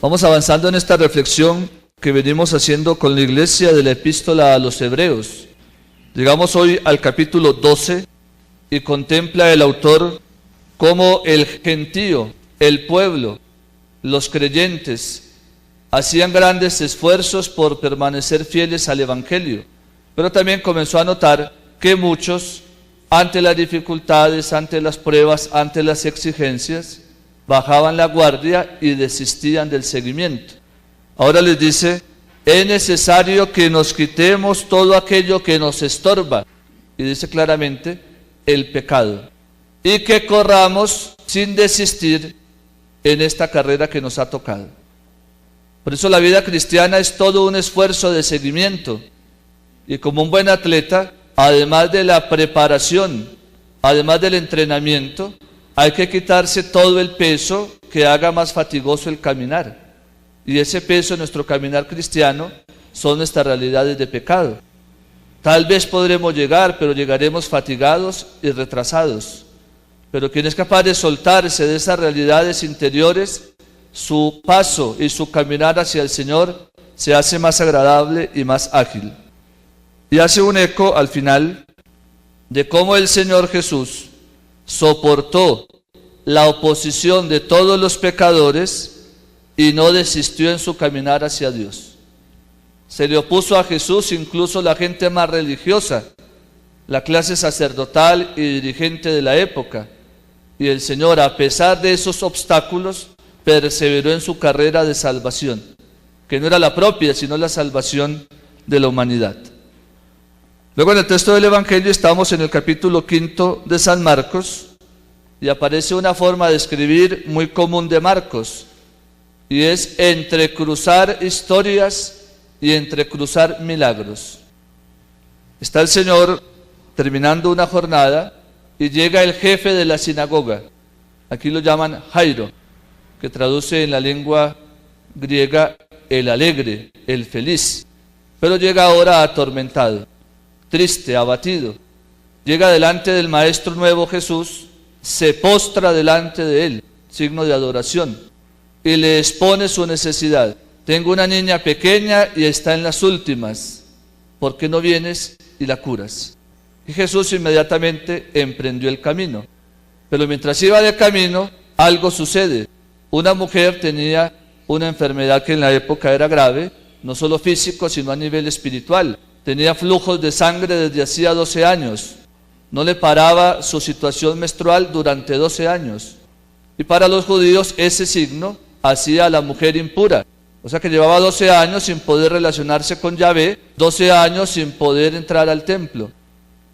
Vamos avanzando en esta reflexión que venimos haciendo con la iglesia de la epístola a los Hebreos. Llegamos hoy al capítulo 12 y contempla el autor cómo el gentío, el pueblo, los creyentes hacían grandes esfuerzos por permanecer fieles al evangelio, pero también comenzó a notar que muchos, ante las dificultades, ante las pruebas, ante las exigencias, bajaban la guardia y desistían del seguimiento. Ahora les dice: es necesario que nos quitemos todo aquello que nos estorba, y dice claramente, el pecado, y que corramos sin desistir en esta carrera que nos ha tocado. Por eso la vida cristiana es todo un esfuerzo de seguimiento, y como un buen atleta, además de la preparación, además del entrenamiento, hay que quitarse todo el peso que haga más fatigoso el caminar. Y ese peso en nuestro caminar cristiano son nuestras realidades de pecado. Tal vez podremos llegar, pero llegaremos fatigados y retrasados. Pero quien es capaz de soltarse de esas realidades interiores, su paso y su caminar hacia el Señor se hace más agradable y más ágil. Y hace un eco al final de cómo el Señor Jesús soportó la oposición de todos los pecadores y no desistió en su caminar hacia Dios. Se le opuso a Jesús incluso la gente más religiosa, la clase sacerdotal y dirigente de la época. Y el Señor, a pesar de esos obstáculos, perseveró en su carrera de salvación, que no era la propia, sino la salvación de la humanidad. Luego en el texto del Evangelio estamos en el capítulo 5 de San Marcos, y aparece una forma de escribir muy común de Marcos, y es entrecruzar historias y entrecruzar milagros. Está el Señor terminando una jornada y llega el jefe de la sinagoga, aquí lo llaman Jairo, que traduce en la lengua griega el alegre, el feliz, pero llega ahora atormentado, triste, abatido. Llega delante del Maestro nuevo Jesús, se postra delante de él, signo de adoración, y le expone su necesidad. Tengo una niña pequeña y está en las últimas, ¿por qué no vienes y la curas? Y Jesús inmediatamente emprendió el camino, pero mientras iba de camino, algo sucede. Una mujer tenía una enfermedad que en la época era grave, no solo físico, sino a nivel espiritual. Tenía flujos de sangre desde hacía 12 años. No le paraba su situación menstrual durante 12 años. Y para los judíos ese signo hacía a la mujer impura. O sea que llevaba 12 años sin poder relacionarse con Yahvé, 12 años sin poder entrar al templo.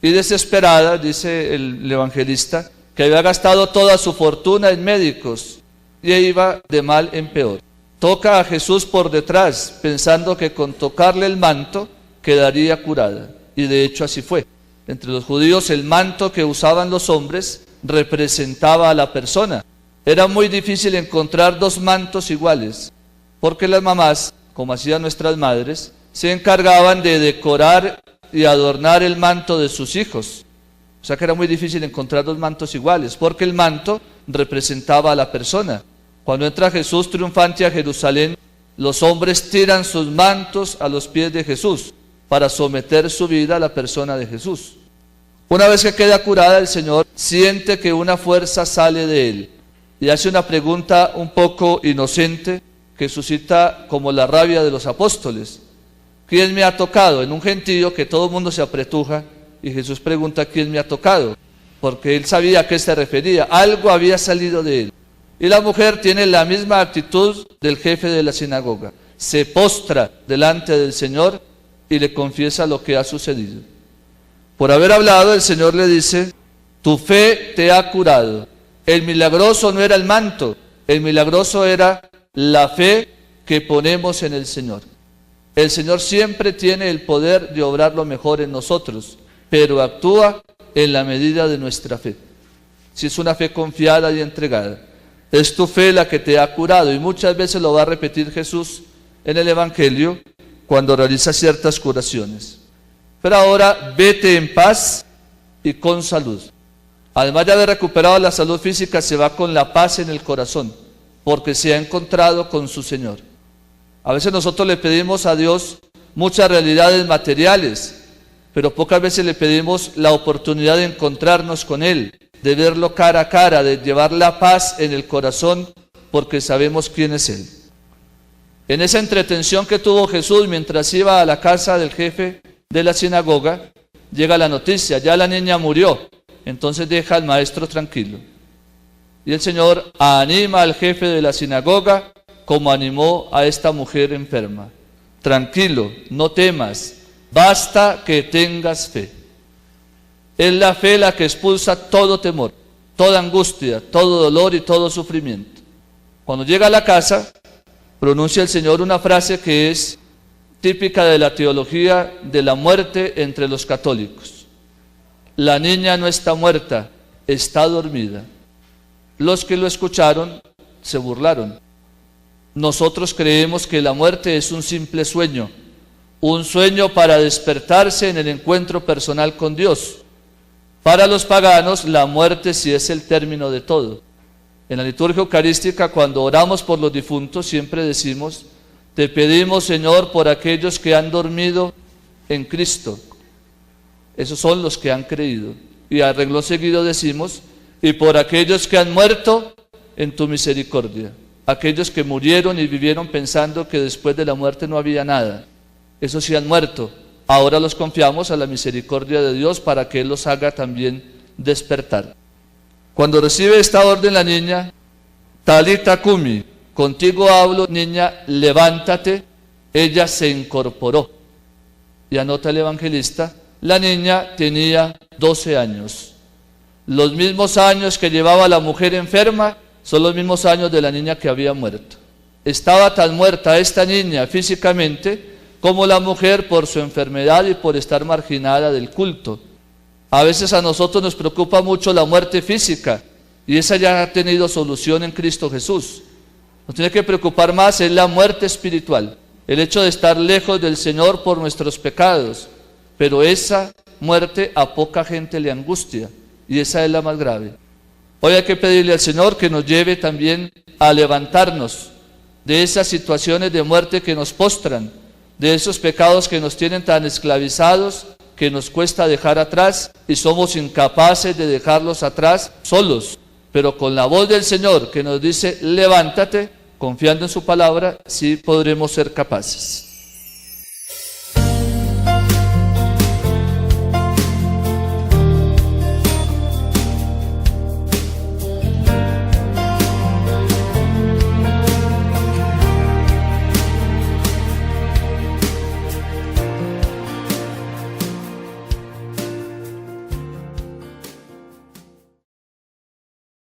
Y desesperada, dice el evangelista, que había gastado toda su fortuna en médicos y iba de mal en peor. Toca a Jesús por detrás, pensando que con tocarle el manto quedaría curada. Y de hecho así fue. Entre los judíos el manto que usaban los hombres representaba a la persona. Era muy difícil encontrar dos mantos iguales, porque las mamás, como hacían nuestras madres, se encargaban de decorar y adornar el manto de sus hijos. O sea que era muy difícil encontrar dos mantos iguales, porque el manto representaba a la persona. Cuando entra Jesús triunfante a Jerusalén, los hombres tiran sus mantos a los pies de Jesús para someter su vida a la persona de Jesús. Una vez que queda curada, el Señor siente que una fuerza sale de él y hace una pregunta un poco inocente que suscita como la rabia de los apóstoles. ¿Quién me ha tocado? En un gentío que todo el mundo se apretuja y Jesús pregunta ¿quién me ha tocado? Porque él sabía a qué se refería, algo había salido de él. Y la mujer tiene la misma actitud del jefe de la sinagoga, se postra delante del Señor y le confiesa lo que ha sucedido. Por haber hablado, el Señor le dice: tu fe te ha curado. El milagroso no era el manto, el milagroso era la fe que ponemos en el Señor. El Señor siempre tiene el poder de obrar lo mejor en nosotros, pero actúa en la medida de nuestra fe. Si es una fe confiada y entregada, es tu fe la que te ha curado, y muchas veces lo va a repetir Jesús en el Evangelio cuando realiza ciertas curaciones. Pero ahora vete en paz y con salud. Además de haber recuperado la salud física, se va con la paz en el corazón. porque se ha encontrado con su Señor. A veces nosotros le pedimos a Dios muchas realidades materiales, pero pocas veces le pedimos la oportunidad de encontrarnos con Él, de verlo cara a cara, de llevar la paz en el corazón, porque sabemos quién es Él. En esa entretención que tuvo Jesús mientras iba a la casa del jefe de la sinagoga, llega la noticia, ya la niña murió, entonces deja al maestro tranquilo. Y el Señor anima al jefe de la sinagoga como animó a esta mujer enferma. Tranquilo, no temas, basta que tengas fe. Es la fe la que expulsa todo temor, toda angustia, todo dolor y todo sufrimiento. Cuando llega a la casa, pronuncia el Señor una frase que es típica de la teología de la muerte entre los católicos. La niña no está muerta, está dormida. Los que lo escucharon se burlaron. Nosotros creemos que la muerte es un simple sueño, un sueño para despertarse en el encuentro personal con Dios. Para los paganos, la muerte sí es el término de todo. En la liturgia eucarística, cuando oramos por los difuntos, siempre decimos: te pedimos, Señor, por aquellos que han dormido en Cristo. Esos son los que han creído. Y a renglón seguido decimos: y por aquellos que han muerto en tu misericordia. Aquellos que murieron y vivieron pensando que después de la muerte no había nada. Esos sí han muerto. Ahora los confiamos a la misericordia de Dios para que Él los haga también despertar. Cuando recibe esta orden la niña, Talita Cumi, contigo hablo, niña, levántate, ella se incorporó. Y anota el evangelista, la niña tenía 12 años. Los mismos años que llevaba la mujer enferma son los mismos años de la niña que había muerto. Estaba tan muerta esta niña físicamente como la mujer por su enfermedad y por estar marginada del culto. A veces a nosotros nos preocupa mucho la muerte física y esa ya ha tenido solución en Cristo Jesús. Nos tiene que preocupar más es la muerte espiritual, el hecho de estar lejos del Señor por nuestros pecados, pero esa muerte a poca gente le angustia y esa es la más grave. Hoy hay que pedirle al Señor que nos lleve también a levantarnos de esas situaciones de muerte que nos postran, de esos pecados que nos tienen tan esclavizados, que nos cuesta dejar atrás y somos incapaces de dejarlos atrás solos, pero con la voz del Señor que nos dice levántate, confiando en su palabra, sí podremos ser capaces.